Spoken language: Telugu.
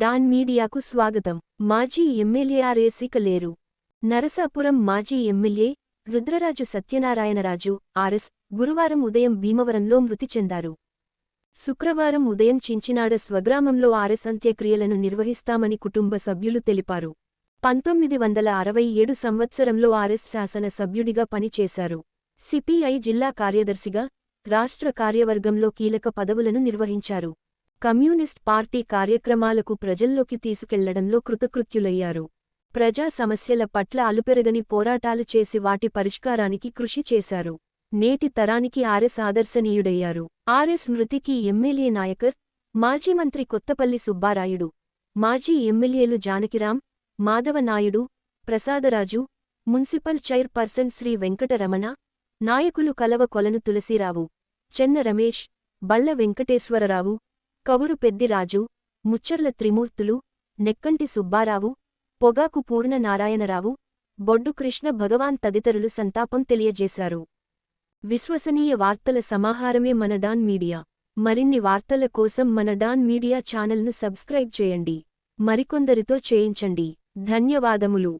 డాన్ మీడియాకు స్వాగతం. మాజీ ఎమ్మెల్యే ఆర్ఎస్ లేరు. నరసాపురం మాజీ ఎమ్మెల్యే రుద్రరాజు సత్యనారాయణరాజు ఆర్ఎస్ గురువారం ఉదయం భీమవరంలో మృతి చెందారు. శుక్రవారం ఉదయం చించినాడ స్వగ్రామంలో ఆర్ఎస్ అంత్యక్రియలను నిర్వహిస్తామని కుటుంబ సభ్యులు తెలిపారు. 1967 సంవత్సరంలో ఆర్ఎస్ శాసన సభ్యుడిగా పనిచేశారు. సిపిఐ జిల్లా కార్యదర్శిగా, రాష్ట్ర కార్యవర్గంలో కీలక పదవులను నిర్వహించారు. కమ్యూనిస్ట్ పార్టీ కార్యక్రమాలకు ప్రజల్లోకి తీసుకెళ్లడంలో కృతకృత్యులయ్యారు. ప్రజా సమస్యల పట్ల అలుపెరగని పోరాటాలు చేసి వాటి పరిష్కారానికి కృషి చేశారు. నేటి తరానికి ఆర్ఎస్ ఆదర్శనీయుడయ్యారు. ఆర్ఎస్ మృతికి ఎమ్మెల్యే నాయకర్, మాజీ మంత్రి కొత్తపల్లి సుబ్బారాయుడు, మాజీ ఎమ్మెల్యేలు జానకిరాం, మాధవ నాయుడు, ప్రసాదరాజు, మున్సిపల్ చైర్పర్సన్ శ్రీ వెంకటరమణ, నాయకులు కలవ కొలను తులసీరావు, చెన్న రమేష్, బళ్ల వెంకటేశ్వరరావు, కవురు పెద్దిరాజు, ముచ్చర్ల త్రిమూర్తులు, నెక్కంటి సుబ్బారావు, పొగాకు పూర్ణ నారాయణరావు, బొడ్డు కృష్ణ భగవాన్ తదితరులు సంతాపం తెలియజేశారు. విశ్వసనీయ వార్తల సమాహారమే మన డాన్ మీడియా. మరిన్ని వార్తల కోసం మన డాన్ మీడియా ఛానల్ను సబ్స్క్రైబ్ చేయండి. మరికొందరితో చేయించండి. ధన్యవాదములు.